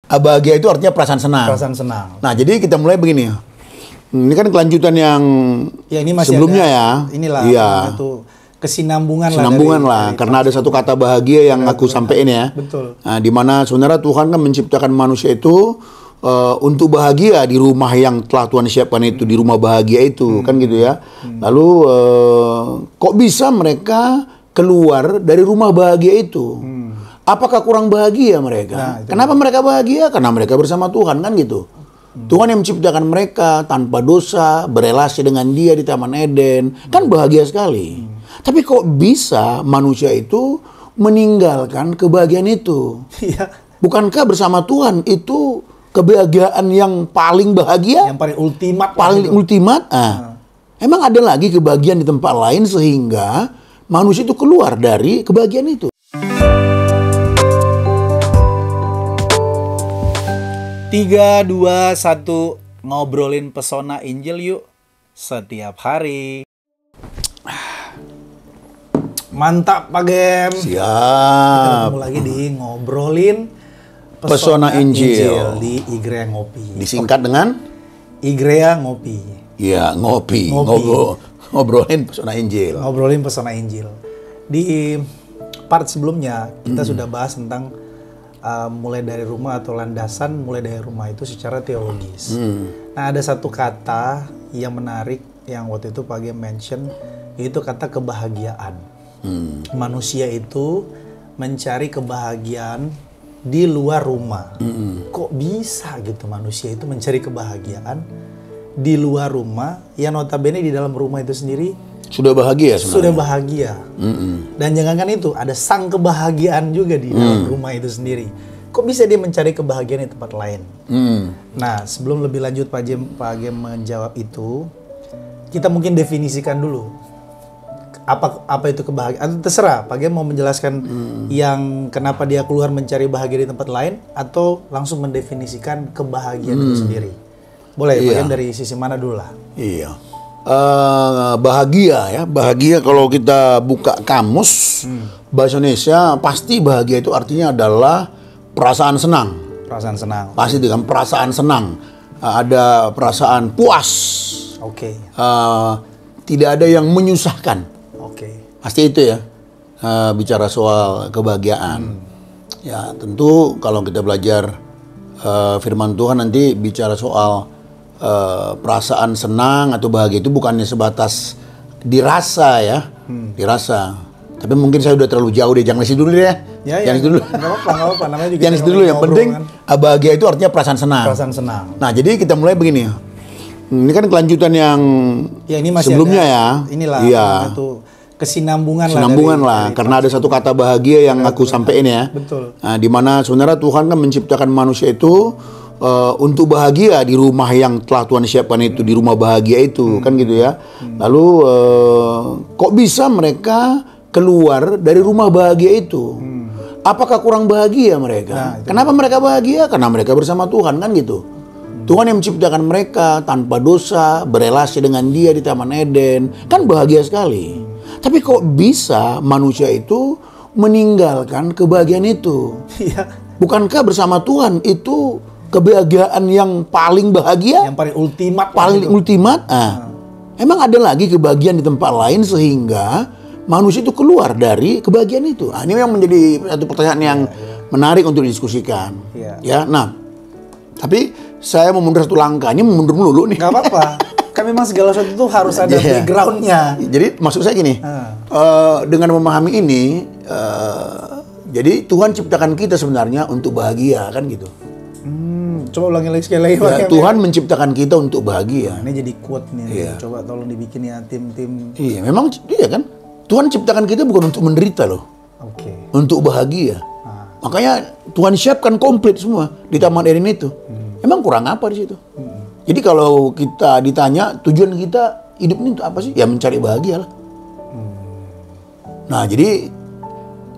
Bahagia itu artinya perasaan senang. Perasaan senang. Nah, jadi kita mulai begini. Ini kan kelanjutan yang ini masih sebelumnya ada, ya. Inilah iya. itu kesinambungan lah. Karena ada satu kata bahagia yang aku sampaikan ya. Betul. Nah, di mana sebenarnya Tuhan kan menciptakan manusia itu untuk bahagia di rumah yang telah Tuhan siapkan itu, di rumah bahagia itu, kan gitu ya. Lalu kok bisa mereka keluar dari rumah bahagia itu? Apakah kurang bahagia mereka? Kenapa mereka bahagia? Karena mereka bersama Tuhan, kan gitu. Tuhan yang menciptakan mereka tanpa dosa, berelasi dengan Dia di Taman Eden, kan bahagia sekali. Tapi kok bisa manusia itu meninggalkan kebahagiaan itu? Bukankah bersama Tuhan itu kebahagiaan yang paling bahagia? Yang paling ultimat. Paling ultimat? Emang ada lagi kebahagiaan di tempat lain sehingga manusia itu keluar dari kebahagiaan itu? 3, 2, 1, ngobrolin pesona Injil yuk setiap hari. Mantap Pak Gem. Siap. Kita ketemu lagi di ngobrolin pesona Injil di Igrea Ngopi. Disingkat dengan Igrea Ngopi. Ya, ngopi. Ngobrolin pesona Injil. Ngobrolin pesona Injil. Di part sebelumnya kita sudah bahas tentang mulai dari rumah atau landasan mulai dari rumah itu secara teologis. Nah, ada satu kata yang menarik yang waktu itu Pak Gem mention, yaitu kata kebahagiaan. Manusia itu mencari kebahagiaan di luar rumah. Kok bisa gitu manusia itu mencari kebahagiaan di luar rumah yang notabene di dalam rumah itu sendiri sudah bahagia sebenarnya. Sudah bahagia. Dan jangankan itu, ada sang kebahagiaan juga di dalam rumah itu sendiri. Kok bisa dia mencari kebahagiaan di tempat lain? Nah, sebelum lebih lanjut Pak Gem menjawab itu, kita mungkin definisikan dulu. Apa itu kebahagiaan? Terserah, Pak Gem mau menjelaskan yang kenapa dia keluar mencari bahagia di tempat lain, atau langsung mendefinisikan kebahagiaan itu sendiri. Boleh, Pak Gem dari sisi mana dulu lah? Iya. Bahagia kalau kita buka kamus bahasa Indonesia, pasti bahagia itu artinya adalah perasaan senang. Pasti dengan perasaan senang, ada perasaan puas. Tidak ada yang menyusahkan. Pasti itu ya, bicara soal kebahagiaan. Ya tentu kalau kita belajar firman Tuhan nanti bicara soal perasaan senang atau bahagia itu bukannya sebatas dirasa ya, dirasa. Tapi mungkin saya udah terlalu jauh deh, jangan isi dulu deh. Jangan isi dulu. Nggak apa-apa, namanya juga jangan isi dulu. Yang penting bahagia itu artinya perasaan senang. Nah, jadi kita mulai begini. Ini kan kelanjutan yang ini masih sebelumnya ada, ya. Inilah itu kesinambungan lah. Karena ada satu kata bahagia yang aku sampaikan ya. Betul. Nah, di mana sebenarnya Tuhan kan menciptakan manusia itu untuk bahagia di rumah yang telah Tuhan siapkan itu, di rumah bahagia itu, kan gitu ya. Lalu kok bisa mereka keluar dari rumah bahagia itu? Apakah kurang bahagia mereka? Kenapa mereka bahagia? Karena mereka bersama Tuhan, kan gitu. Tuhan yang menciptakan mereka tanpa dosa, berelasi dengan Dia di Taman Eden, kan bahagia sekali. Tapi kok bisa manusia itu meninggalkan kebahagiaan itu? Bukankah bersama Tuhan itu kebahagiaan yang paling bahagia? Yang paling ultimat. Paling ultimat? Emang ada lagi kebahagiaan di tempat lain sehingga manusia itu keluar dari kebahagiaan itu? Ini yang menjadi satu pertanyaan yang menarik untuk didiskusikan. Ya, nah, tapi saya mau mundur satu langkah. Ini mundur dulu nih. Gak apa-apa. Kan memang segala sesuatu itu harus ada backgroundnya. Jadi maksud saya gini, dengan memahami ini, jadi Tuhan ciptakan kita sebenarnya untuk bahagia, kan gitu. Coba ulangi lagi sekali lagi. Tuhan menciptakan kita untuk bahagia. Ini jadi quote nih. Coba tolong dibikin ya tim-tim. Iya, memang iya kan. Tuhan ciptakan kita bukan untuk menderita loh. Untuk bahagia. Makanya Tuhan siapkan komplit semua di Taman Eden itu. Emang kurang apa di situ? Jadi kalau kita ditanya tujuan kita hidup ini untuk apa sih? Ya mencari bahagia lah. Nah, jadi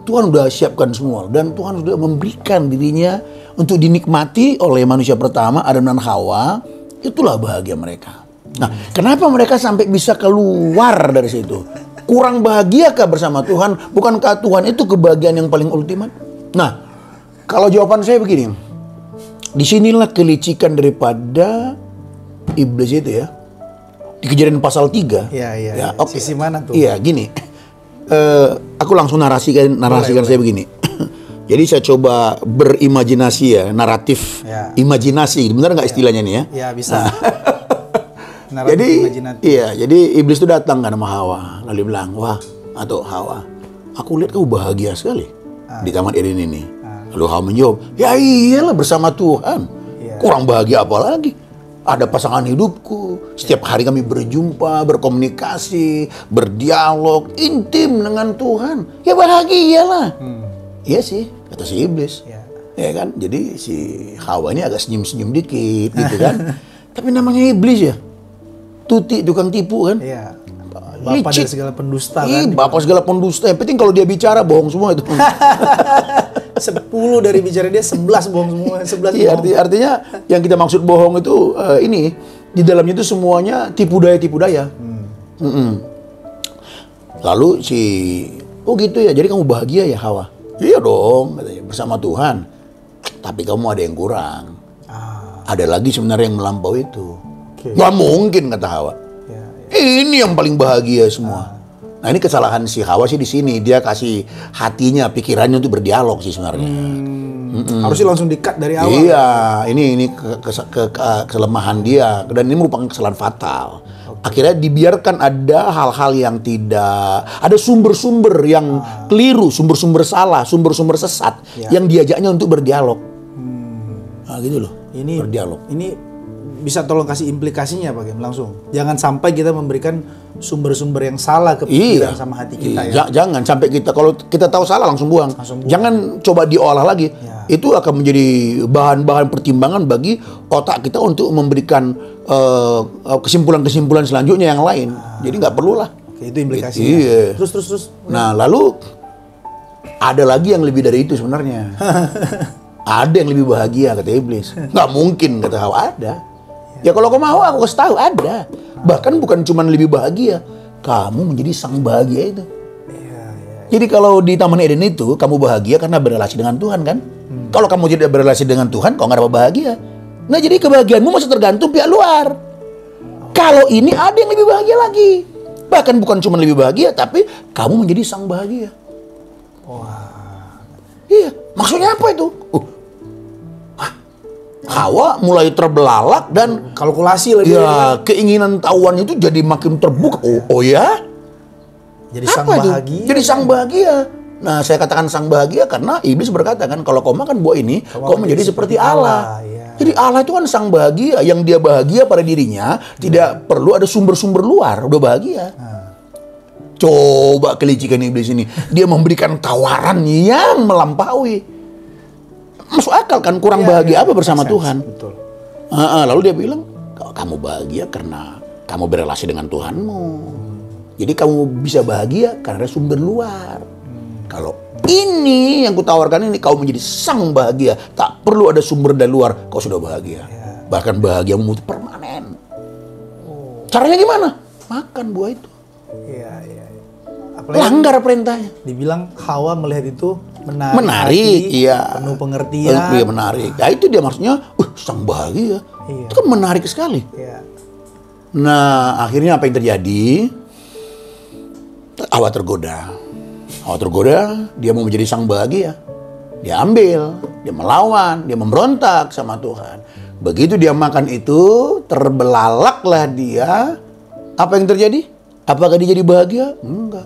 Tuhan udah siapkan semua dan Tuhan sudah memberikan dirinya untuk dinikmati oleh manusia pertama, Adam dan Hawa. Itulah bahagia mereka. Nah, kenapa mereka sampai bisa keluar dari situ? Kurang bahagiakah bersama Tuhan? Bukankah Tuhan itu kebahagiaan yang paling ultimat? Nah, kalau jawaban saya begini, disinilah kelicikan daripada iblis itu ya. Di Kejadian pasal 3. Iya. Oke. Sisi mana tuh? Iya, gini. Aku langsung narasikan Boleh. saya begini. Jadi saya coba berimajinasi ya, naratif, Ya. imajinasi. Benar nggak istilahnya nih ya? Ya, bisa. Naratif Jadi, imajinatif. iya, jadi iblis itu datang kan sama Hawa, lalu bilang, wah, atau Hawa, aku lihat kamu bahagia sekali di Taman Eden ini. Lalu Hawa menjawab, ya iyalah bersama Tuhan. Iya. Kurang bahagia apa lagi? Ada pasangan hidupku. Setiap hari kami berjumpa, berkomunikasi, berdialog, intim dengan Tuhan. Ya bahagialah. Iya sih, kata si iblis. Iya. Ya kan? Jadi si Hawa ini agak senyum-senyum dikit gitu kan. Tapi namanya iblis ya. Tuti, tukang tipu kan. Iya. Bapak dari segala pendusta Ih, kan. bapak segala pendusta. Yang penting kalau dia bicara bohong semua itu. 10 dari bicara dia 11 bohong semua, 11 Iya, bohong. artinya yang kita maksud bohong itu ini di dalamnya itu semuanya tipu daya. Lalu oh gitu ya. Jadi kamu bahagia ya Hawa? Iya dong, katanya, bersama Tuhan. Tapi kamu ada yang kurang. Ada lagi sebenarnya yang melampaui itu. Oke. Gak mungkin kata Hawa. Ya. Ini yang paling bahagia semua. Nah ini kesalahan si Hawa sih di sini. Dia kasih hatinya, pikirannya untuk berdialog sih sebenarnya. Harusnya langsung di-cut dari awal. Iya, ini kelemahan dia dan ini merupakan kesalahan fatal. Akhirnya dibiarkan ada hal-hal yang tidak, ada sumber-sumber yang keliru, sumber-sumber salah, sumber-sumber sesat yang diajaknya untuk berdialog. Nah, gitu loh. Ini berdialog. Ini bisa tolong kasih implikasinya Pak Gem langsung. Jangan sampai kita memberikan sumber-sumber yang salah ke pikiran sama hati kita ya. Jangan sampai kita kalau kita tahu salah langsung buang. Jangan coba diolah lagi. Ya. Itu akan menjadi bahan-bahan pertimbangan bagi otak kita untuk memberikan kesimpulan-kesimpulan selanjutnya yang lain. Jadi nggak perlu lah. Oke, itu implikasinya. Iya. Terus. Nah lalu ada lagi yang lebih dari itu sebenarnya. Ada yang lebih bahagia kata iblis. Nggak mungkin kata Hawa ada. Ya kalau kau mau aku kasih tahu ada. Bahkan bukan cuma lebih bahagia, kamu menjadi sang bahagia itu. Jadi kalau di Taman Eden itu kamu bahagia karena berrelasi dengan Tuhan kan? Kalau kamu tidak berrelasi dengan Tuhan, kau nggak dapat bahagia. Nah jadi kebahagiaanmu masih tergantung pihak luar. Kalau ini ada yang lebih bahagia lagi. Bahkan bukan cuma lebih bahagia, tapi kamu menjadi sang bahagia. Iya, maksudnya apa itu? Hawa mulai terbelalak dan Kalkulasi lebih. ya keinginan tahuannya itu jadi makin terbuka. Oh ya? Jadi sang Apa itu? bahagia. Jadi sang bahagia. Nah, saya katakan sang bahagia karena iblis berkata kan kalau kau makan buah ini, kau menjadi seperti Allah. Ya. Jadi Allah itu kan sang bahagia, yang dia bahagia pada dirinya, tidak perlu ada sumber-sumber luar, udah bahagia. Coba kelicikan iblis ini, dia memberikan tawaran yang melampaui. Masuk akal kan, kurang bahagia apa bersama Tuhan? Betul. Lalu dia bilang, kamu bahagia karena kamu berrelasi dengan Tuhanmu. Jadi kamu bisa bahagia karena ada sumber luar. Kalau ini yang kutawarkan ini, kau menjadi sang bahagia. Tak perlu ada sumber dari luar, kau sudah bahagia. Bahkan bahagiamu itu permanen. Caranya gimana? Makan buah itu. Iya. Apalagi Langgar perintahnya. dibilang Hawa melihat itu menarik, Menarik, hati, iya. penuh pengertian. Iya menarik. Ya itu dia maksudnya, sang bahagia. Iya. Itu kan menarik sekali. Iya. Nah, akhirnya apa yang terjadi? Hawa tergoda. Hawa tergoda, dia mau menjadi sang bahagia. Dia ambil, dia melawan, dia memberontak sama Tuhan. Begitu dia makan itu, terbelalaklah dia. Apa yang terjadi? Apakah dia jadi bahagia? Enggak.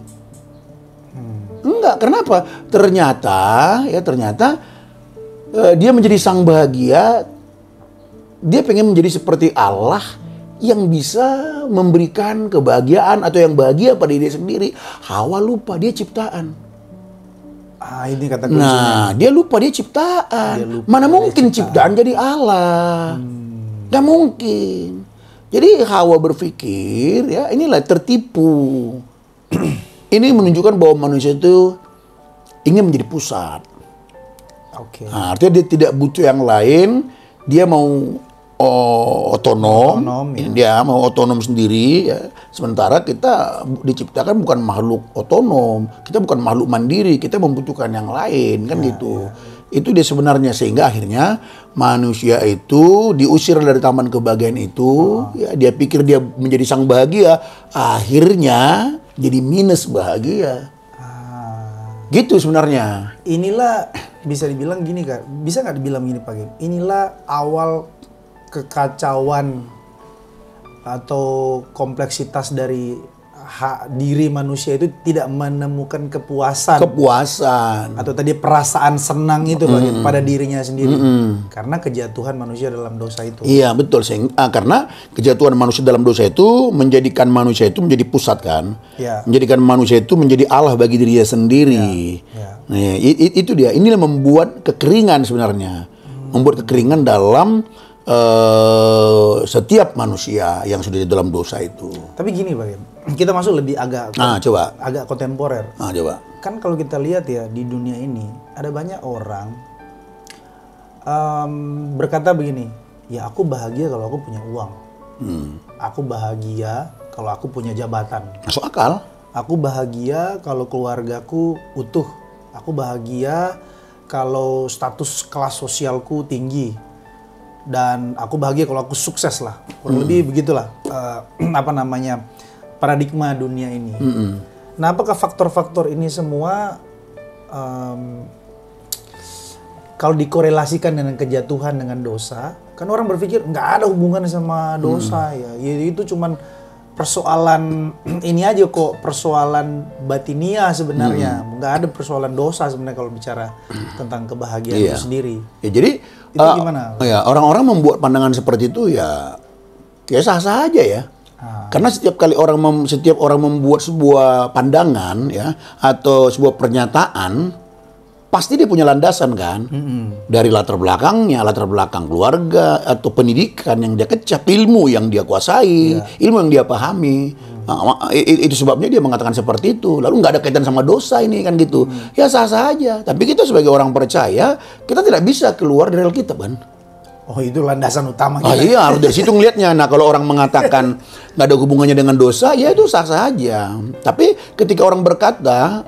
Enggak, kenapa? Ternyata dia menjadi sang bahagia. Dia pengen menjadi seperti Allah yang bisa memberikan kebahagiaan atau yang bahagia pada diri sendiri. Hawa lupa dia ciptaan. Ini kata kuncinya. Nah, dia lupa dia ciptaan. Dia lupa Mana dia mungkin ciptaan jadi Allah? Gak mungkin. Jadi Hawa berpikir, ya inilah tertipu. Ini menunjukkan bahwa manusia itu ingin menjadi pusat. Oke. Nah, artinya dia tidak butuh yang lain. Dia mau otonom. Ya. Dia mau otonom sendiri. Ya. Sementara kita diciptakan bukan makhluk otonom. Kita bukan makhluk mandiri. Kita membutuhkan yang lain, kan gitu. Itu dia sebenarnya, sehingga akhirnya manusia itu diusir dari taman kebahagiaan itu. Ya, dia pikir dia menjadi sang bahagia, akhirnya jadi minus bahagia. Gitu sebenarnya. Inilah bisa dibilang gini Kak, bisa nggak dibilang gini Pak Gem? Inilah awal kekacauan atau kompleksitas dari diri manusia itu tidak menemukan kepuasan atau tadi perasaan senang itu pada dirinya sendiri karena kejatuhan manusia dalam dosa itu. Iya betul, karena kejatuhan manusia dalam dosa itu menjadikan manusia itu menjadi pusat kan, menjadikan manusia itu menjadi Allah bagi dirinya sendiri. Nah, itu dia. Inilah membuat kekeringan sebenarnya, membuat kekeringan dalam setiap manusia yang sudah di dalam dosa itu. Tapi gini Pak Gem, kita masuk lebih agak kontemporer. Coba. Kan kalau kita lihat ya di dunia ini ada banyak orang berkata begini, ya aku bahagia kalau aku punya uang, aku bahagia kalau aku punya jabatan. Masuk akal. Aku bahagia kalau keluargaku utuh, aku bahagia kalau status kelas sosialku tinggi. Dan aku bahagia kalau aku sukses lah, kurang lebih begitulah paradigma dunia ini. Nah, apakah faktor-faktor ini semua kalau dikorelasikan dengan kejatuhan dengan dosa, kan orang berpikir nggak ada hubungannya sama dosa ya itu cuman persoalan ini aja kok, persoalan batinia sebenarnya, nggak ada persoalan dosa sebenarnya kalau bicara tentang kebahagiaan itu sendiri. Ya, jadi itu gimana? Ya, orang-orang membuat pandangan seperti itu ya sah-sah aja ya. Karena setiap orang membuat sebuah pandangan ya atau sebuah pernyataan, pasti dia punya landasan kan, dari latar belakangnya, latar belakang keluarga atau pendidikan yang dia kecap, ilmu yang dia kuasai, ilmu yang dia pahami. Itu sebabnya dia mengatakan seperti itu. Lalu nggak ada kaitan sama dosa ini kan gitu. Ya sah-sah aja. Tapi kita sebagai orang percaya, kita tidak bisa keluar dari Alkitab kan. Oh, itu landasan utama kita. Iya, harus dari situ ngelihatnya. Nah, kalau orang mengatakan nggak ada hubungannya dengan dosa, ya itu sah-sah aja. Tapi ketika orang berkata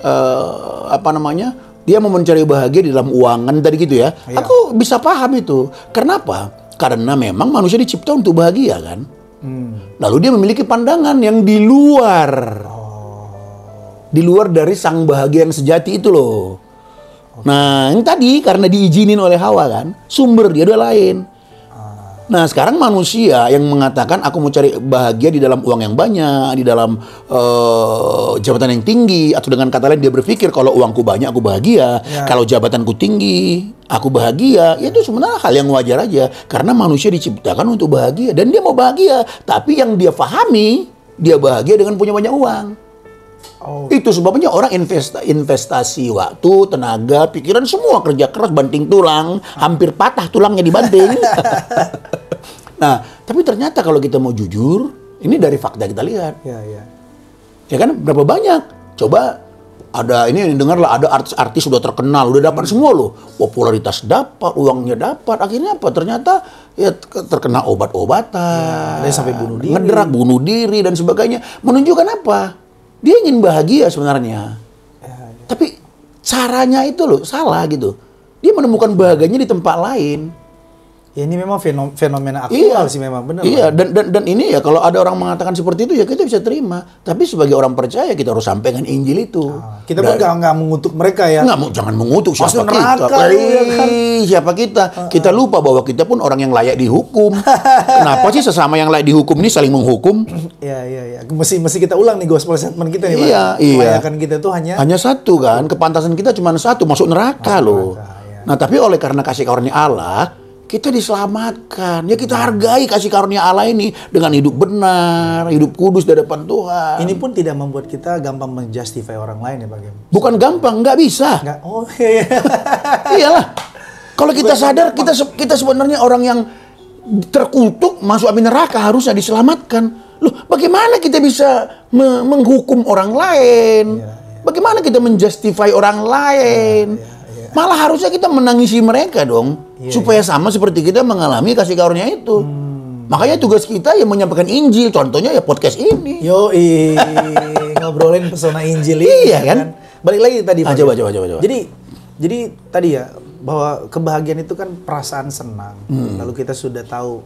dia mau mencari bahagia di dalam uangan tadi gitu ya. Aku bisa paham itu. Kenapa? Karena memang manusia dicipta untuk bahagia kan. Lalu dia memiliki pandangan yang di luar dari sang bahagia yang sejati itu loh. Nah, yang tadi karena diizinin oleh Hawa kan, sumber dia udah lain. Nah, sekarang manusia yang mengatakan aku mau cari bahagia di dalam uang yang banyak, di dalam jabatan yang tinggi, atau dengan kata lain dia berpikir kalau uangku banyak aku bahagia, kalau jabatanku tinggi aku bahagia. Itu sebenarnya hal yang wajar aja karena manusia diciptakan untuk bahagia dan dia mau bahagia, tapi yang dia pahami dia bahagia dengan punya banyak uang. Itu sebabnya orang investasi waktu, tenaga, pikiran, semua kerja keras, banting tulang, hampir patah tulangnya dibanting. Nah, tapi ternyata kalau kita mau jujur, ini dari fakta kita lihat. Ya kan, berapa banyak? Coba ada ini dengarlah, ada artis-artis sudah terkenal, udah dapat semua loh, popularitas dapat, uangnya dapat, akhirnya apa? Ternyata ya terkena obat-obatan, ada sampai bunuh diri, ngedrak, bunuh diri dan sebagainya. Menunjukkan apa? Dia ingin bahagia sebenarnya. Tapi caranya itu loh salah gitu. Dia menemukan bahagianya di tempat lain. Ya, ini memang fenomena aktual sih memang benar. Iya, dan ini ya kalau ada orang mengatakan seperti itu ya kita bisa terima. Tapi sebagai orang percaya kita harus sampaikan Injil itu. Kita pun nggak mengutuk mereka ya. Jangan mengutuk siapa kita. Siapa kita? Kita lupa bahwa kita pun orang yang layak dihukum. Kenapa sih sesama yang layak dihukum ini saling menghukum? Iya. Mesti kita ulang nih gospel statement kita nih, Pak. Iya. Kelayakan kita tuh hanya satu kan. Kepantasan kita cuma satu, masuk neraka loh. Nah, tapi oleh karena kasih karunia Allah, kita diselamatkan. Ya kita hargai kasih karunia Allah ini dengan hidup benar, hidup kudus di hadapan Tuhan. Ini pun tidak membuat kita gampang menjustify orang lain ya, Pak Gem? Bukan gampang, nggak bisa. Iyalah. Kalau kita sadar kita sebenarnya orang yang terkutuk masuk api neraka harusnya diselamatkan. Loh, bagaimana kita bisa menghukum orang lain? Bagaimana kita menjustify orang lain? Malah harusnya kita menangisi mereka dong. Supaya sama seperti kita mengalami kasih karunia itu. Makanya tugas kita ya menyampaikan Injil. Contohnya ya podcast ini. Ngobrolin pesona Injil ini. Iya kan? Balik lagi tadi Pak. Coba. Jadi tadi ya bahwa kebahagiaan itu kan perasaan senang. Lalu kita sudah tahu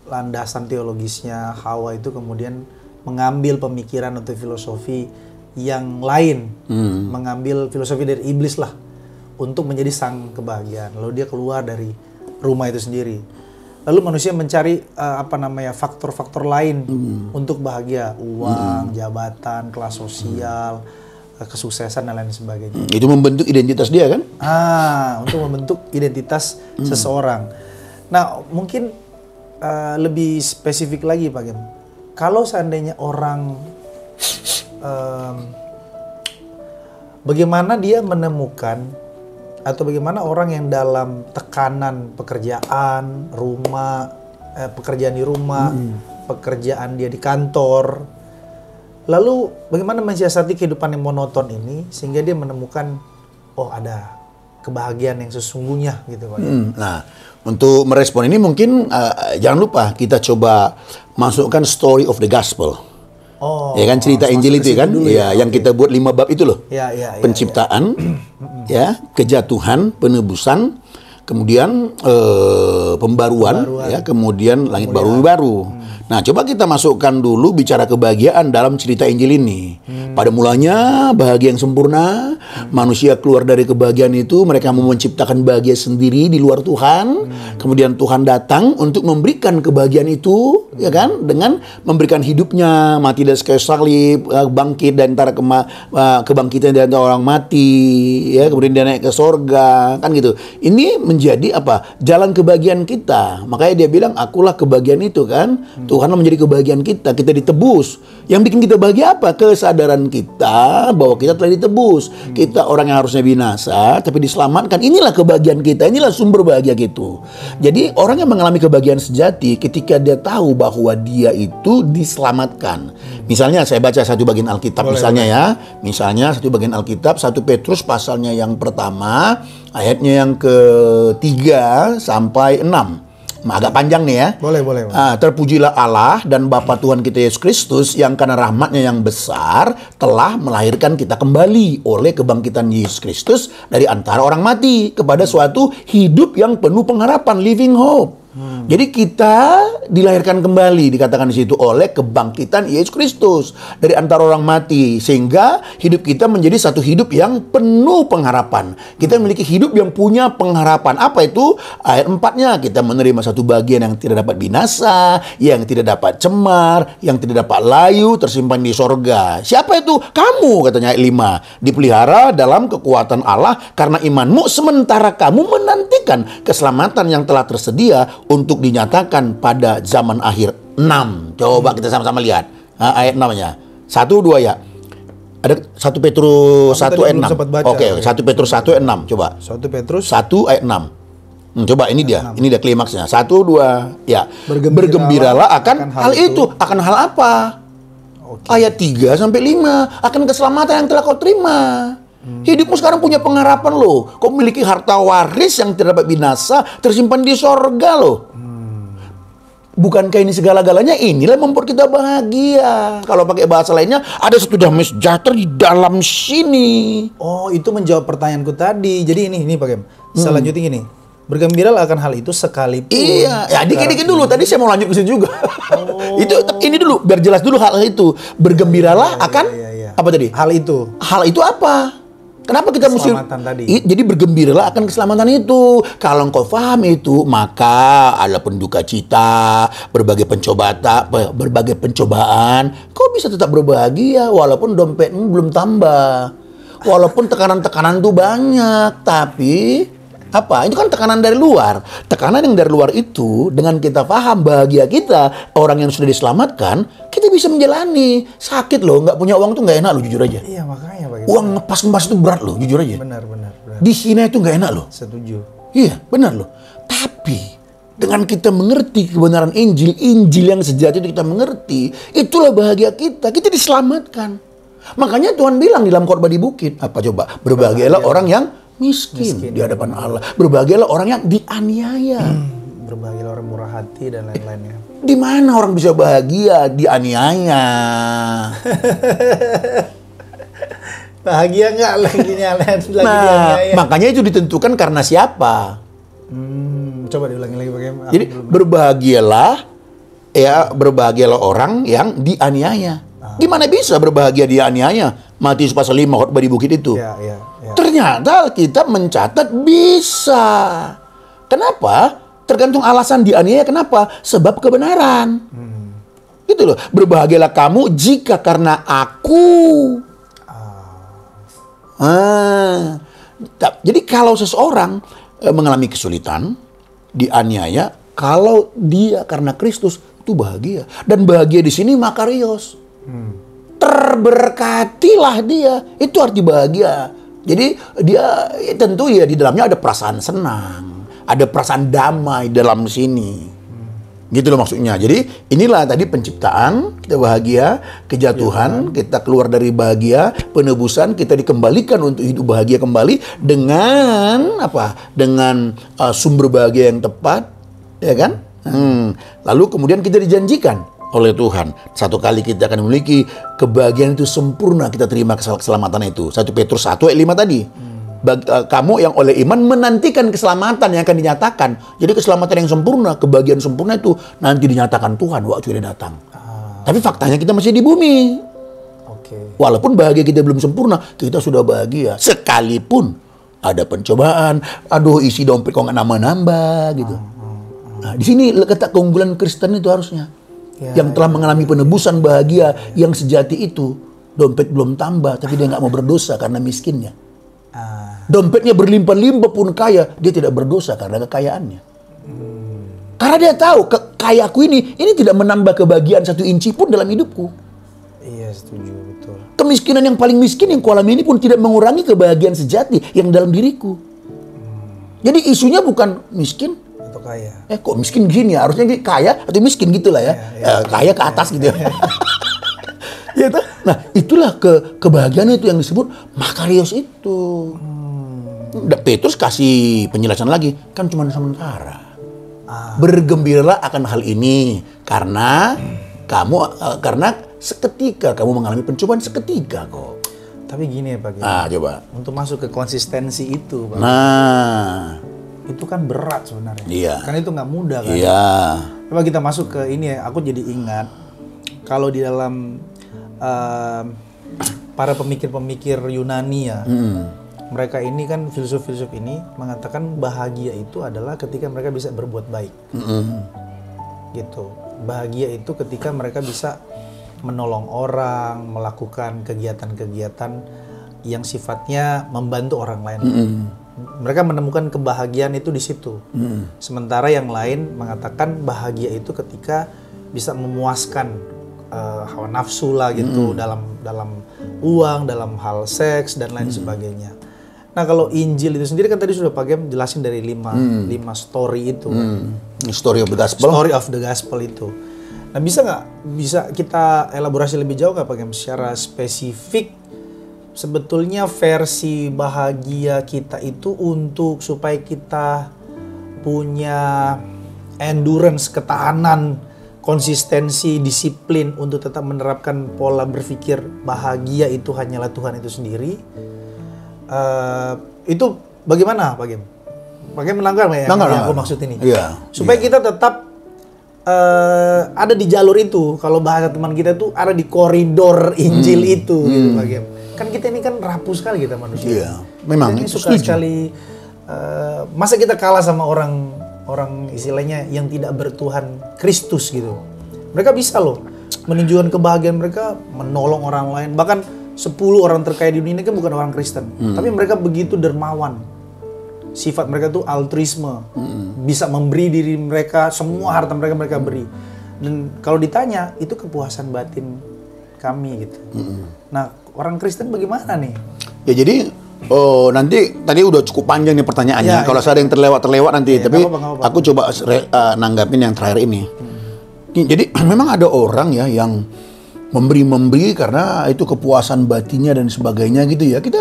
landasan teologisnya. Hawa itu kemudian mengambil pemikiran atau filosofi yang lain, mengambil filosofi dari iblis lah untuk menjadi sang kebahagiaan. Lalu dia keluar dari rumah itu sendiri. Lalu manusia mencari faktor-faktor lain untuk bahagia, uang, jabatan, kelas sosial, kesuksesan dan lain sebagainya. Itu membentuk identitas dia kan? Untuk membentuk identitas seseorang. Nah, mungkin lebih spesifik lagi Pak Gem. Kalau seandainya orang bagaimana dia menemukan atau bagaimana orang yang dalam tekanan pekerjaan, pekerjaan di rumah, pekerjaan dia di kantor, lalu bagaimana mensiasati kehidupan yang monoton ini sehingga dia menemukan, oh ada kebahagiaan yang sesungguhnya gitu Pak. Nah, untuk merespon ini mungkin jangan lupa kita coba masukkan story of the gospel. Ya kan, cerita Injil itu kan, yang kita buat 5 bab itu loh. Penciptaan, kejatuhan, penebusan, kemudian pembaruan, kemudian langit baru. Nah, coba kita masukkan dulu bicara kebahagiaan dalam cerita Injil ini. Pada mulanya bahagia yang sempurna, manusia keluar dari kebahagiaan itu, mereka mau menciptakan bahagia sendiri di luar Tuhan. Kemudian Tuhan datang untuk memberikan kebahagiaan itu, ya kan, dengan memberikan hidupnya, mati dari kayu salib, bangkit dan antara kebangkitan dari antara orang mati, ya, kemudian dia naik ke sorga, kan gitu. Ini menjadi apa? Jalan kebahagiaan kita. Makanya dia bilang, akulah kebahagiaan itu kan. Tuhanlah menjadi kebahagiaan kita. Kita ditebus. Yang bikin kita bahagia apa? Kesadaran kita bahwa kita telah ditebus. Kita orang yang harusnya binasa, tapi diselamatkan. Inilah kebahagiaan kita. Inilah sumber bahagia gitu. Jadi orang yang mengalami kebahagiaan sejati ketika dia tahu bahwa dia itu diselamatkan. Misalnya saya baca satu bagian Alkitab, misalnya satu bagian Alkitab, 1 Petrus pasalnya yang pertama, ayatnya yang ke-3 sampai 6. Agak panjang nih ya. Boleh. Terpujilah Allah dan Bapa Tuhan kita Yesus Kristus yang karena rahmatnya yang besar telah melahirkan kita kembali oleh kebangkitan Yesus Kristus dari antara orang mati kepada suatu hidup yang penuh pengharapan, living hope. Jadi kita dilahirkan kembali, dikatakan di situ, oleh kebangkitan Yesus Kristus dari antara orang mati, sehingga hidup kita menjadi satu hidup yang penuh pengharapan. Kita memiliki hidup yang punya pengharapan. Apa itu? Ayat 4-nya, kita menerima satu bagian yang tidak dapat binasa, yang tidak dapat cemar, yang tidak dapat layu, tersimpan di sorga. Siapa itu? Kamu, katanya ayat 5. Dipelihara dalam kekuatan Allah karena imanmu, sementara kamu menantikan keselamatan yang telah tersedia untuk dinyatakan pada zaman akhir. 6. Coba kita sama-sama lihat. Ayat 6-nya. 1, 2 ya. Ada 1 Petrus 1 ayat 6. Oke, 1 Petrus 1 ayat 6. Coba. 1 Petrus 1 ayat 6. Coba ini dia. 6. Ini dia klimaksnya. 1, 2. Ya. Bergembiralah akan hal itu. Akan hal apa? Ayat 3 sampai 5. Akan keselamatan yang telah kau terima. Hidupmu sekarang punya pengharapan loh. Kau memiliki harta waris yang tidak dapat binasa, tersimpan di sorga loh. Bukankah ini segala-galanya? Inilah membuat kita bahagia. Kalau pakai bahasa lainnya, ada satu damai sejahtera di dalam sini. Oh, itu menjawab pertanyaanku tadi. Jadi ini Pak Gem. Selanjutnya gini. Bergembiralah akan hal itu sekalipun. Iya, ya dikit-dikit dulu. Tadi saya mau lanjut ke situ juga. Ini dulu, biar jelas dulu hal itu. Bergembiralah akan apa tadi? Hal itu. Hal itu apa? Kenapa kita mesti tadi. Jadi bergembiralah akan keselamatan itu. Kalau engkau paham itu, maka ada penduka cita, berbagai pencobaan, kau bisa tetap berbahagia walaupun dompetmu belum tambah. Walaupun tekanan-tekanan itu banyak, tapi apa? Itu kan tekanan dari luar. Tekanan yang dari luar itu, dengan kita paham bahagia kita, orang yang sudah diselamatkan, kita bisa menjalani. Sakit loh, nggak punya uang tuh nggak enak loh, jujur aja. Iya, makanya Pak. Uang ngepas-ngepas itu berat loh, jujur aja. Benar. Dihina itu nggak enak loh. Setuju. Iya, benar loh. Tapi dengan kita mengerti kebenaran Injil yang sejati itu kita mengerti, itulah bahagia kita. Kita diselamatkan. Makanya Tuhan bilang di dalam khotbah di bukit, apa coba? Berbahagialah orang yang miskin di hadapan Allah. Berbahagialah orang yang dianiaya. Berbahagialah orang murah hati dan lain-lainnya. Di mana orang bisa bahagia? Dianiaya. Bahagia nggak lagi lagi Nah, dianiaya? makanya itu ditentukan karena siapa. Coba diulangi lagi bagaimana? Jadi berbahagialah orang yang dianiaya. Gimana bisa berbahagia dianiaya? Matius pasal 5 khotbah di bukit itu. Ya. Ternyata kita mencatat bisa. Kenapa? Tergantung alasan dianiaya kenapa? Sebab kebenaran. Gitu loh. Berbahagialah kamu jika karena aku. Jadi kalau seseorang mengalami kesulitan, dianiaya, kalau dia karena Kristus itu bahagia. Dan bahagia di sini makarios. Terberkatilah dia. Itu arti bahagia. Jadi dia tentu ya di dalamnya ada perasaan senang, ada perasaan damai dalam sini. Gitu loh maksudnya. Jadi inilah tadi penciptaan, kita bahagia, kejatuhan, kita keluar dari bahagia, penebusan, kita dikembalikan untuk hidup bahagia kembali dengan apa? Dengan sumber bahagia yang tepat, ya kan? Lalu kemudian kita dijanjikan oleh Tuhan, satu kali kita akan memiliki kebahagiaan itu sempurna, kita terima keselamatan itu. 1 Petrus 1 ayat 5 tadi. Kamu yang oleh iman menantikan keselamatan yang akan dinyatakan. Jadi keselamatan yang sempurna, kebahagiaan sempurna itu nanti dinyatakan Tuhan waktu dia datang. Tapi faktanya kita masih di bumi. Walaupun bahagia kita belum sempurna, kita sudah bahagia. Sekalipun ada pencobaan, aduh isi dompet kok nggak nambah-nambah gitu. Nah, di sini letak keunggulan Kristen itu harusnya. Yang telah mengalami penebusan bahagia yang sejati itu. Dompet belum tambah, tapi dia nggak mau berdosa karena miskinnya. Dompetnya berlimpah-limpah pun kaya, dia tidak berdosa karena kekayaannya. Karena dia tahu kekayaanku ini tidak menambah kebahagiaan 1 inci pun dalam hidupku. Iya, setuju, betul. Kemiskinan yang paling miskin yang kualami ini pun tidak mengurangi kebahagiaan sejati yang dalam diriku. Jadi isunya bukan miskin atau kaya. Kok miskin gini ya? Harusnya kaya atau miskin gitulah ya. Kaya ke atas gitu ya. Ya, nah, itulah kebahagiaan itu yang disebut makarios itu. Petrus kasih penjelasan lagi, kan cuma sementara. Bergembiralah akan hal ini karena karena seketika kamu mengalami pencobaan seketika kok. Tapi gini ya Pak. Coba. Untuk masuk ke konsistensi itu, Pak. Itu kan berat sebenarnya. Iya. Kan itu nggak mudah kan. Iya. Coba kita masuk ke ini ya. Aku jadi ingat kalau di dalam para pemikir-pemikir Yunani ya. Mereka ini kan filsuf-filsuf ini mengatakan bahagia itu adalah ketika mereka bisa berbuat baik. Gitu. Bahagia itu ketika mereka bisa menolong orang, melakukan kegiatan-kegiatan yang sifatnya membantu orang lain. Mereka menemukan kebahagiaan itu di situ. Sementara yang lain mengatakan bahagia itu ketika bisa memuaskan hawa nafsu lah gitu, dalam uang, dalam hal seks dan lain sebagainya. Nah, kalau Injil itu sendiri kan tadi sudah Pak Gem jelasin dari 5 story itu. Story of the gospel. Story of the gospel itu. Nah, bisa kita elaborasi lebih jauh nggak Pak Gem secara spesifik sebetulnya versi bahagia kita itu untuk supaya kita punya endurance, ketahanan, konsistensi, disiplin untuk tetap menerapkan pola berpikir bahagia itu hanyalah Tuhan itu sendiri. Itu bagaimana Pak Gem? Pak Gem melanggar nggak ya? Yang aku maksud ini. Iya. Supaya kita tetap ada di jalur itu. Kalau bahasa teman kita tuh ada di koridor Injil itu, gitu Pak Gem. Kan kita ini kan rapuh sekali kita manusia. Iya, memang kita ini suka sekali. Masa kita kalah sama orang istilahnya yang tidak bertuhan Kristus gitu. Mereka bisa loh menunjukkan kebahagiaan mereka, menolong orang lain. Bahkan 10 orang terkaya di dunia ini kan bukan orang Kristen. Tapi mereka begitu dermawan. Sifat mereka tuh altruisme. Bisa memberi diri mereka, semua harta mereka beri. Dan kalau ditanya, itu kepuasan batin kami gitu. Nah, orang Kristen bagaimana nih? Ya jadi nanti tadi udah cukup panjang nih pertanyaannya. Kalau ada yang terlewat nanti. Tapi aku coba nanggapin yang terakhir ini. Jadi memang ada orang ya yang memberi karena itu kepuasan batinnya dan sebagainya gitu ya. Kita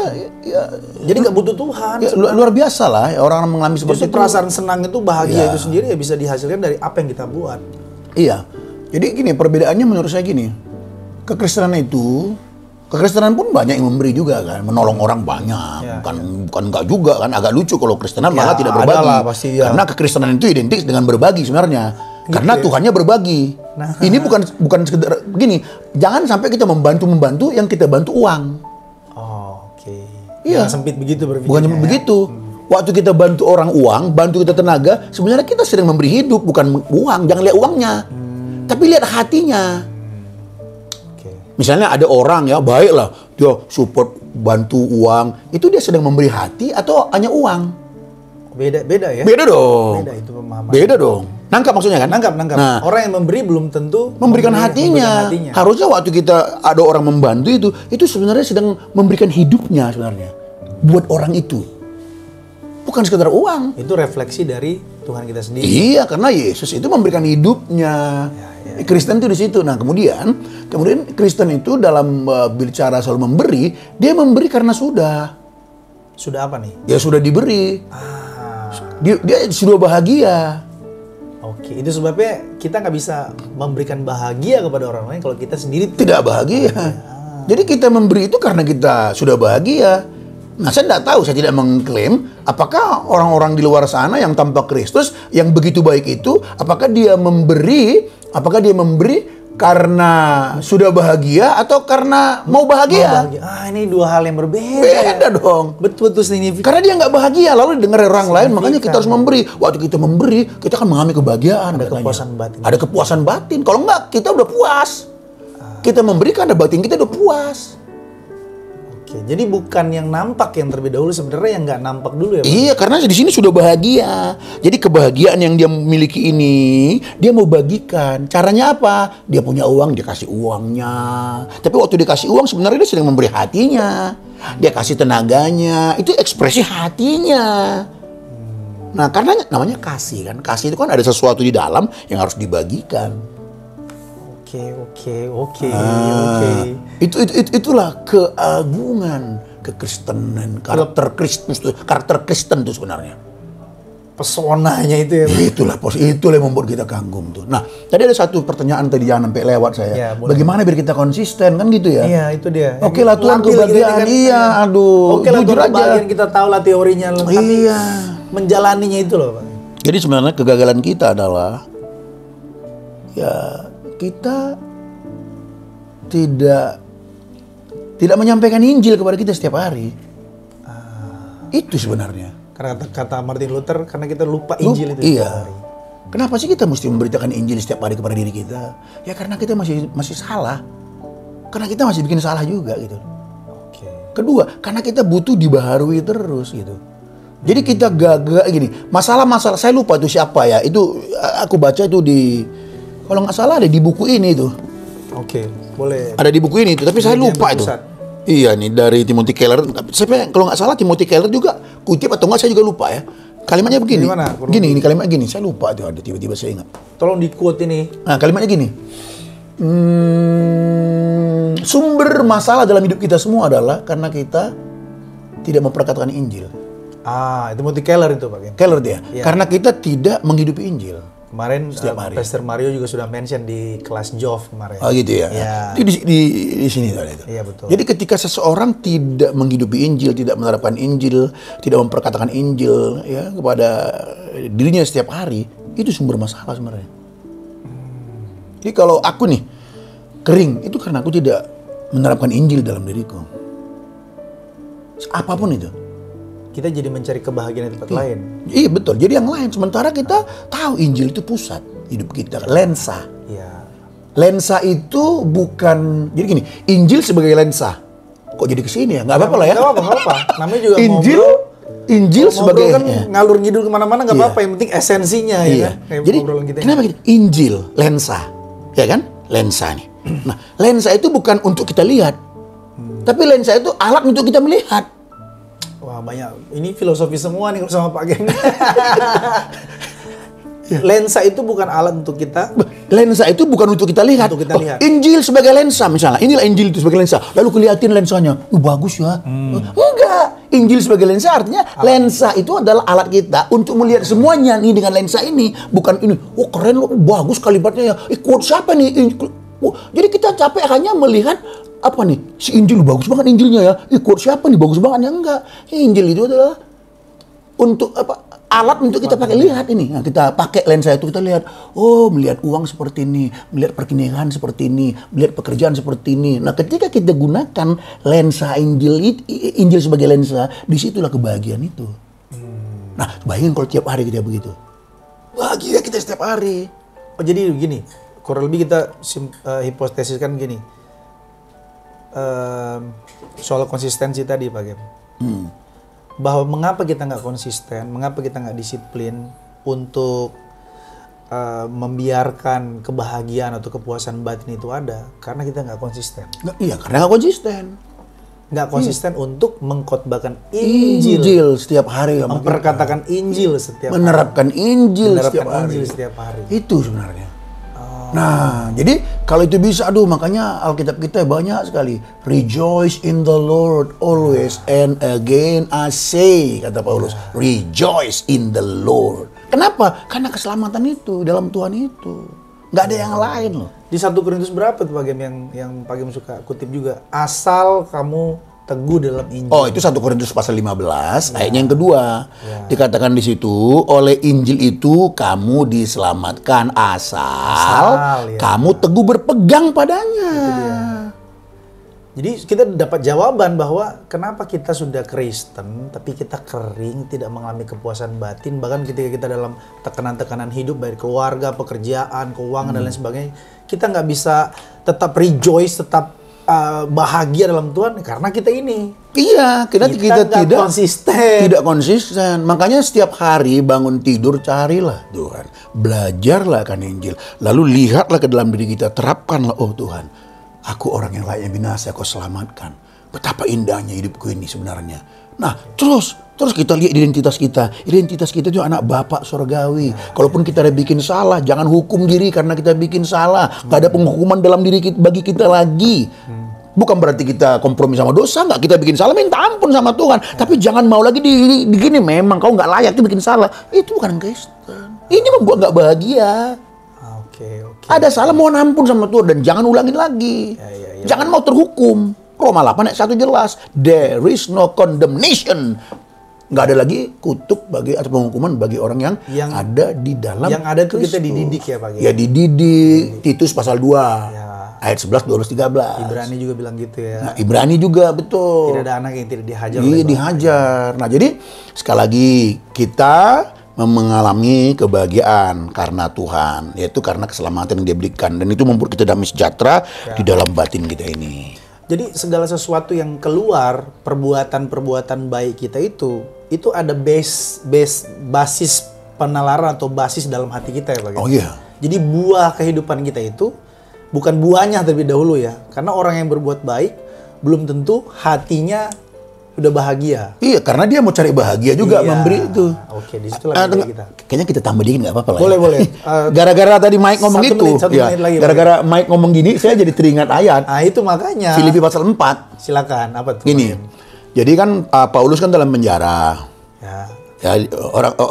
jadi nggak butuh Tuhan. Ya, luar biasa lah ya, orang mengalami seperti itu. Perasaan senang itu, bahagia itu sendiri ya bisa dihasilkan dari apa yang kita buat. Iya. Jadi gini, perbedaannya menurut saya gini. Kekristenan itu Kekristenan pun banyak yang memberi juga kan, menolong orang banyak. Bukan enggak juga kan, agak lucu kalau Kristenan malah tidak berbagi. Adalah, pasti, Karena kekristenan itu identik dengan berbagi sebenarnya. Karena Tuhannya berbagi. Ini bukan sekedar begini. Jangan sampai kita membantu yang kita bantu uang. Oh, oke. Iya. Yang sempit begitu berpikirnya. Bukan cuma begitu. Waktu kita bantu orang uang, bantu kita tenaga, sebenarnya kita sedang memberi hidup, bukan uang. Jangan lihat uangnya, tapi lihat hatinya. Misalnya ada orang ya, baiklah dia support bantu uang, itu dia sedang memberi hati atau hanya uang? Beda ya? Beda dong. Beda itu pemahaman. Beda dong. Nangkap maksudnya kan? Nangkap. Nah, orang yang memberi belum tentu memberikan hatinya. Harusnya waktu kita ada orang membantu itu sebenarnya sedang memberikan hidupnya sebenarnya buat orang itu. Bukan sekedar uang. Itu refleksi dari Tuhan kita sendiri. Iya, karena Yesus itu memberikan hidupnya. Kristen itu di situ. Nah, kemudian Kristen itu dalam bicara soal memberi, dia memberi karena sudah apa nih? Ya sudah diberi. Dia sudah bahagia. Oke, itu sebabnya kita nggak bisa memberikan bahagia kepada orang lain kalau kita sendiri tidak bahagia. Jadi kita memberi itu karena kita sudah bahagia. Nah, saya tidak tahu, saya tidak mengklaim apakah orang-orang di luar sana yang tanpa Kristus, yang begitu baik itu, apakah dia memberi karena sudah bahagia atau karena mau bahagia? Ini dua hal yang berbeda. Beda dong. Betul signifikan. Karena dia nggak bahagia, lalu dengar orang lain, makanya kita harus memberi. Waktu kita memberi, kita akan mengalami kebahagiaan. Ada kepuasan batin. Ada kepuasan batin. Kalau enggak, kita udah puas. Kita memberi karena batin kita udah puas. Jadi bukan yang nampak yang terlebih dahulu, sebenarnya yang nggak nampak dulu ya Pak? Iya, karena di sini sudah bahagia. Jadi kebahagiaan yang dia miliki ini, dia mau bagikan. Caranya apa? Dia punya uang, dia kasih uangnya. Tapi waktu dikasih uang, sebenarnya dia sedang memberi hatinya. Dia kasih tenaganya. Itu ekspresi hatinya. Nah, karena namanya kasih kan. Kasih itu kan ada sesuatu di dalam yang harus dibagikan. Oke. Itulah keagungan kekristenan, karakter Kristen itu sebenarnya. Pesonanya itu ya. Itulah yang membuat kita kagum tuh. Nah, tadi ada satu pertanyaan tadi jangan sampai lewat saya. Ya, bagaimana biar kita konsisten kan gitu ya? Iya, itu dia. Oke lah Tuhan kebahagiaan. Iya, aduh. Oke lah Tuhan kebahagiaan, kita tahu lah teorinya, tapi iya, menjalaninya itu loh Pak. Jadi sebenarnya kegagalan kita adalah ya kita tidak menyampaikan Injil kepada kita setiap hari. Itu sebenarnya. Karena kata Martin Luther, karena kita lupa Injil itu setiap hari. Kenapa sih kita mesti memberitakan Injil setiap hari kepada diri kita? Ya karena kita masih salah. Karena kita masih bikin salah juga gitu. Kedua, karena kita butuh dibaharui terus gitu. Jadi kita gagal gini. Masalah-masalah saya lupa itu siapa ya. Itu aku baca itu kalau nggak salah ada di buku ini tuh. Oke, boleh. Ada di buku ini tuh, tapi saya lupa itu. Iya nih, dari Timothy Keller. Saya kalau nggak salah Timothy Keller juga kutip atau nggak, saya juga lupa ya. Kalimatnya begini. Gini kalimat gini. Saya lupa itu ada, tiba-tiba saya ingat. Tolong di quote ini. Nah, kalimatnya gini. Sumber masalah dalam hidup kita semua adalah karena kita tidak memperkatakan Injil. Timothy Keller itu Pak. Keller dia. Ya. Karena kita tidak menghidupi Injil. Kemarin Pastor Mario juga sudah mention di kelas Jov kemarin. Oh gitu ya. Itu di sini tadi itu. Iya betul. Jadi ketika seseorang tidak menghidupi Injil, tidak menerapkan Injil, tidak memperkatakan Injil ya kepada dirinya setiap hari, itu sumber masalah sebenarnya. Jadi kalau aku nih kering, itu karena aku tidak menerapkan Injil dalam diriku. Apapun itu. Kita jadi mencari kebahagiaan di tempat lain. Iya betul. Jadi yang lain. Sementara kita tahu Injil itu pusat hidup kita. Lensa. Iya. Lensa itu bukan. Jadi gini. Injil sebagai lensa. Kok jadi kesini ya? Nggak apa-apa lah ya. Nggak apa-apa. Namanya juga Injil sebagai kan ngalur ngidul kemana-mana nggak apa-apa. Yang penting esensinya ya. Kan? Jadi kenapa gitu? Injil lensa, ya kan? Lensa nih. Nah lensa itu bukan untuk kita lihat, tapi lensa itu alat untuk kita melihat. Wah banyak, ini filosofi semua nih sama Pak Geng. Lensa itu bukan alat untuk kita. Lensa itu bukan untuk kita lihat. Injil sebagai lensa misalnya. Inilah Injil itu sebagai lensa. Lalu kelihatin lensanya. Bagus ya. Enggak. Injil sebagai lensa artinya lensa itu adalah alat kita untuk melihat semuanya nih dengan lensa ini. Bukan ini. Oh keren loh. Bagus kalimatnya ya. Quote siapa nih? Jadi kita capek hanya melihat apa nih? Si Injil bagus banget Injilnya ya. Quote siapa nih bagus banget ya? Enggak. Injil itu adalah untuk apa? Alat untuk kita pakai lihat ini. Nah, kita pakai lensa itu kita lihat. Oh, melihat uang seperti ini, melihat perkinian seperti ini, melihat pekerjaan seperti ini. Nah, ketika kita gunakan lensa Injil sebagai lensa, disitulah kebahagiaan itu. Nah, bayangin kalau tiap hari kita begitu. Bahagia kita setiap hari. Oh, jadi gini, kurang lebih kita hipotesiskan gini. Soal konsistensi tadi Pak Gem. Bahwa mengapa kita nggak konsisten, mengapa kita nggak disiplin untuk membiarkan kebahagiaan atau kepuasan batin itu ada, karena kita nggak konsisten. Iya, karena nggak konsisten. Nggak konsisten untuk mengkhotbahkan Injil setiap hari, memperkatakan Injil setiap menerapkan Injil Injil setiap hari. Itu sebenarnya. Nah, jadi kalau itu bisa, makanya Alkitab kita banyak sekali. Rejoice in the Lord always, and again I say, kata Paulus, rejoice in the Lord. Kenapa? Karena keselamatan itu dalam Tuhan itu. Nggak ada yang lain loh. Di 1 Korintus berapa tuh Pak Gem yang Pak Gem suka kutip juga? Asal kamu teguh dalam Injil. Oh, itu 1 Korintus pasal 15, ayatnya yang kedua. Dikatakan di situ, oleh Injil itu kamu diselamatkan asal kamu teguh berpegang padanya. Jadi kita dapat jawaban bahwa kenapa kita sudah Kristen tapi kita kering, tidak mengalami kepuasan batin, bahkan ketika kita dalam tekanan-tekanan hidup dari keluarga, pekerjaan, keuangan dan lain sebagainya, kita nggak bisa tetap rejoice, tetap bahagia dalam Tuhan karena kita ini. Iya, kita tidak konsisten. Tidak konsisten. Makanya setiap hari bangun tidur carilah Tuhan. Belajarlah akan Injil. Lalu lihatlah ke dalam diri kita, terapkanlah, oh Tuhan, aku orang yang layak binasa, kau selamatkan. Betapa indahnya hidupku ini sebenarnya. Nah, terus kita lihat identitas kita. Identitas kita itu anak Bapak surgawi. Kalaupun kita ada bikin salah, jangan hukum diri karena kita bikin salah. Gak ada penghukuman dalam diri kita, bagi kita lagi. Bukan berarti kita kompromi sama dosa, nggak, kita bikin salah minta ampun sama Tuhan. Tapi jangan mau lagi digini, memang kau nggak layak tuh bikin salah. Itu bukan Kristen. Ini membuat nggak bahagia. Oke. Ada salah mohon ampun sama Tuhan dan jangan ulangin lagi. Jangan mau terhukum. Roma 8 ayat 1 jelas. There is no condemnation. Nggak ada lagi kutuk bagi atau penghukuman bagi orang yang ada di dalam yang ada itu Kristus. Kita dididik ya Pak. Ya dididik. Titus pasal 2. Ayat 11, 12, 13. Ibrani juga bilang gitu ya. Nah, Ibrani juga, betul. Tidak ada anak yang tidak dihajar. Iya, dihajar. Nah, jadi sekali lagi kita mengalami kebahagiaan karena Tuhan, yaitu karena keselamatan yang Dia berikan, dan itu membuat kita damai sejahtera di dalam batin kita ini. Jadi segala sesuatu yang keluar, perbuatan-perbuatan baik kita itu ada basis penalaran atau basis dalam hati kita ya Pak. Oh iya. Jadi buah kehidupan kita itu bukan buahnya terlebih dahulu ya. Karena orang yang berbuat baik belum tentu hatinya udah bahagia. Iya, karena dia mau cari bahagia juga memberi itu. Oke, di situ lagi kita. Kayaknya kita tambah dikit nggak apa-apa lah. Boleh. Gara-gara tadi Mike ngomong itu, menit lagi, gara-gara Mike ngomong gini, saya jadi teringat ayat. Ah, itu makanya. Filipi pasal 4. Silakan, apa tuh? Gini. Jadi kan Paulus kan dalam penjara. Ya,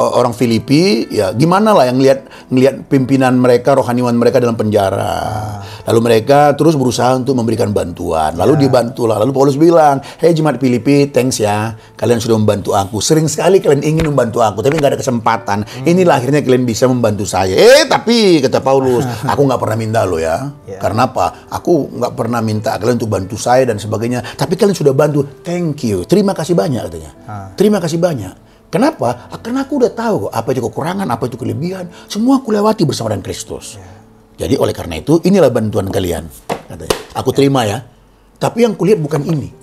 orang Filipi ya gimana lah yang ngelihat pimpinan mereka, rohaniwan mereka dalam penjara. Lalu mereka terus berusaha untuk memberikan bantuan. Lalu dibantulah. Lalu Paulus bilang, "Hei jemaat Filipi, thanks ya. Kalian sudah membantu aku. Sering sekali kalian ingin membantu aku, tapi nggak ada kesempatan. Inilah akhirnya kalian bisa membantu saya." Tapi kata Paulus, "Aku nggak pernah minta lo ya. Karena apa? Aku nggak pernah minta kalian untuk bantu saya dan sebagainya. Tapi kalian sudah bantu. Thank you. Terima kasih banyak," katanya. Terima kasih banyak. Kenapa? Karena aku udah tahu apa itu kekurangan, apa itu kelebihan. Semua aku lewati bersama dengan Kristus. Jadi oleh karena itu, inilah bantuan kalian. Katanya. Aku terima ya. Tapi yang kulihat bukan ini.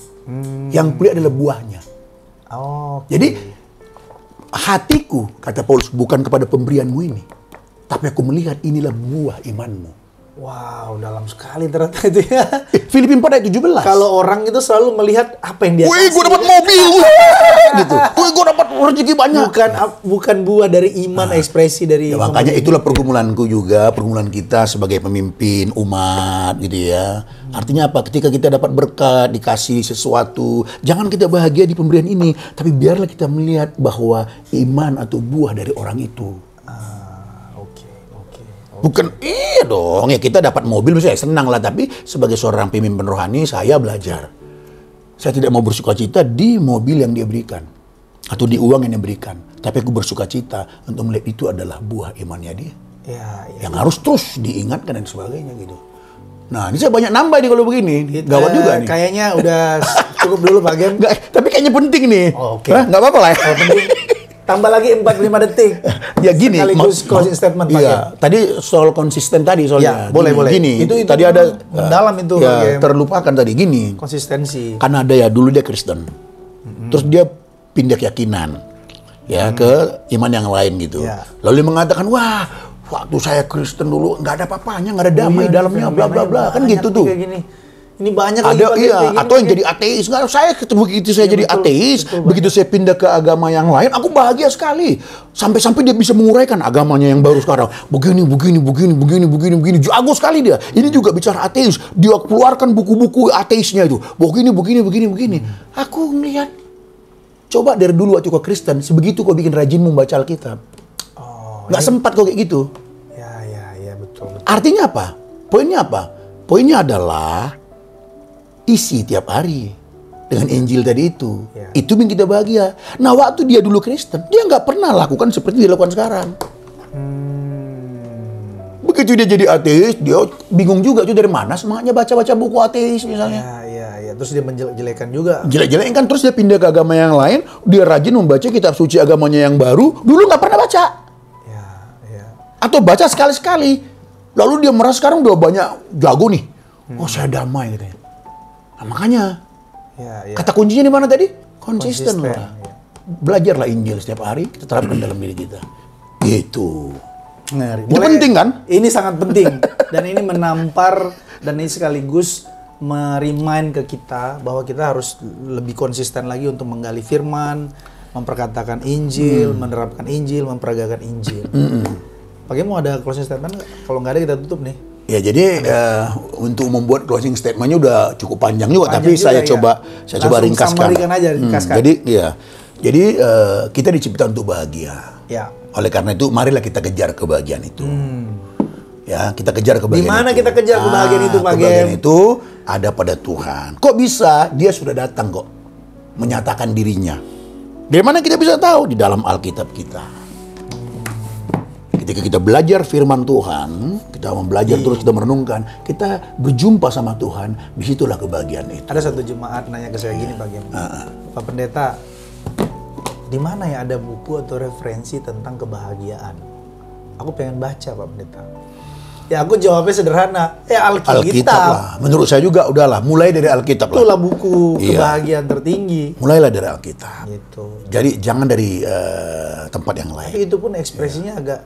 Yang kulihat adalah buahnya. Jadi hatiku, kata Paulus, bukan kepada pemberianmu ini. Tapi aku melihat inilah buah imanmu. Wow, dalam sekali ternyata itu ya. Filipi 4 ayat 17. Kalau orang itu selalu melihat apa yang dia kasih. Wih, gue dapat mobil. Gitu. Wih, gue dapat rezeki banyak. Bukan buah dari iman, ekspresi dari. Ya, makanya itulah pergumulanku juga, pergumulan kita sebagai pemimpin umat gitu ya. Artinya apa? Ketika kita dapat berkat, dikasih sesuatu, jangan kita bahagia di pemberian ini, tapi biarlah kita melihat bahwa iman atau buah dari orang itu. Bukan, iya dong, ya kita dapat mobil, saya senang lah. Tapi sebagai seorang pemimpin rohani, saya belajar. Saya tidak mau bersuka cita di mobil yang dia berikan. Atau di uang yang dia berikan. Tapi aku bersuka cita untuk melihat itu adalah buah imannya dia. Yang harus terus diingatkan dan sebagainya gitu. Nah, ini saya banyak nambah nih kalau begini. Gawat juga nih. Kayaknya udah cukup dulu Pak Gem. Nggak, tapi kayaknya penting nih. Oke. Nggak apa-apa lah ya. Penting. Tambah lagi 45 detik. Ya gini. Sekaligus closing statement Pak Gem. Iya, tadi soal konsisten tadi soalnya. Ya, boleh. Gini, Itu tadi ada mendalam itu Pak ya, Gem. terlupakan tadi gini. Konsistensi. Kan ada ya, dulu dia Kristen. Terus dia pindah keyakinan. Ya, ke iman yang lain gitu. Ya. Lalu dia mengatakan, wah, waktu saya Kristen dulu nggak ada apa-apanya, nggak ada damai dalamnya, bla bla bla, kan gitu tuh. Kayak gini. Ini banyak Ada lagi Pak Gem, iya, kayak gini, atau yang jadi ateis. Nggak, saya begitu saya jadi betul, ateis, betul, begitu saya pindah ke agama yang lain, aku bahagia sekali. Sampai-sampai dia bisa menguraikan agamanya yang baru sekarang. Begini. Jago sekali dia. Ini juga bicara ateis. Dia keluarkan buku-buku ateisnya itu. Begini. Aku ngelihat, coba dari dulu waktu kau Kristen, sebegitu kau bikin rajin membaca Alkitab. Nggak sempat kok kayak gitu. Ya, betul. Artinya apa? Poinnya apa? Poinnya adalah isi tiap hari dengan Injil tadi itu. Ya. Itu bikin kita bahagia. Nah, waktu dia dulu Kristen, dia nggak pernah lakukan seperti dia lakukan sekarang. Begitu dia jadi ateis, dia bingung juga tuh dari mana semangatnya baca-baca buku ateis misalnya. Ya. Terus dia menjelek-jelekan juga. Jelek-jelekan kan, terus dia pindah ke agama yang lain, dia rajin membaca kitab suci agamanya yang baru, dulu nggak pernah baca. Ya. Atau baca sekali-sekali. Lalu dia merasa sekarang udah banyak jago nih. Oh, saya damai katanya. Nah, makanya Ya. kata kuncinya di mana tadi? Konsisten lah. Ya. Belajarlah Injil setiap hari, kita terapkan dalam diri kita. Gitu. Ngeri. Itu penting kan? Ini sangat penting. Dan ini menampar, dan ini sekaligus merimain ke kita bahwa kita harus lebih konsisten lagi untuk menggali firman, memperkatakan Injil, menerapkan Injil, memperagakan Injil. Pak Gem mau ada closing statement nggak? Kalau nggak ada kita tutup nih. Ya, jadi untuk membuat closing statement-nya udah cukup panjang juga, tapi saya coba ringkaskan. Summary-kan aja, ringkaskan. Jadi kita diciptakan untuk bahagia. Ya. Oleh karena itu, marilah kita kejar kebahagiaan itu. Ya, kita kejar kebahagiaan. Di mana itu. kita kejar kebahagiaan itu, Pak Gem? Kebahagiaan itu ada pada Tuhan. Kok bisa? Dia sudah datang kok, menyatakan dirinya. Dari mana kita bisa tahu? Di dalam Alkitab kita. Ketika kita belajar firman Tuhan, kita belajar terus, kita merenungkan, kita berjumpa sama Tuhan, disitulah kebahagiaan itu. Ada satu jemaat nanya ke saya gini, Pak Gem. Pak Pendeta, di mana ya ada buku atau referensi tentang kebahagiaan? Aku pengen baca, Pak Pendeta. Ya, aku jawabnya sederhana. Alkitab lah. Menurut saya juga udahlah, mulai dari Alkitab lah. Itulah buku kebahagiaan tertinggi. Mulailah dari Alkitab. Gitu. Jadi jangan dari tempat yang lain. Tapi itu pun ekspresinya agak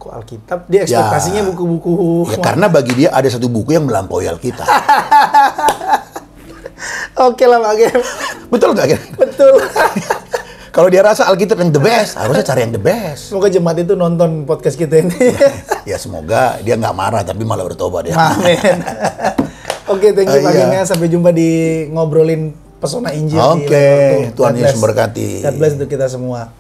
kok Alkitab, dia ekspektasinya buku-buku. Ya, karena bagi dia ada satu buku yang melampaui Alkitab. Oke lah Pak Gem. Betul nggak? Betul. Kalau dia rasa Alkitab yang the best, harusnya cari yang the best. Semoga jemaat itu nonton podcast kita ini. Ya semoga dia nggak marah tapi malah bertobat ya. Amin. Oke, thank you Pak Gem. Sampai jumpa di ngobrolin pesona Injil. Oke, Tuhan Yesus memberkati. God bless untuk kita semua.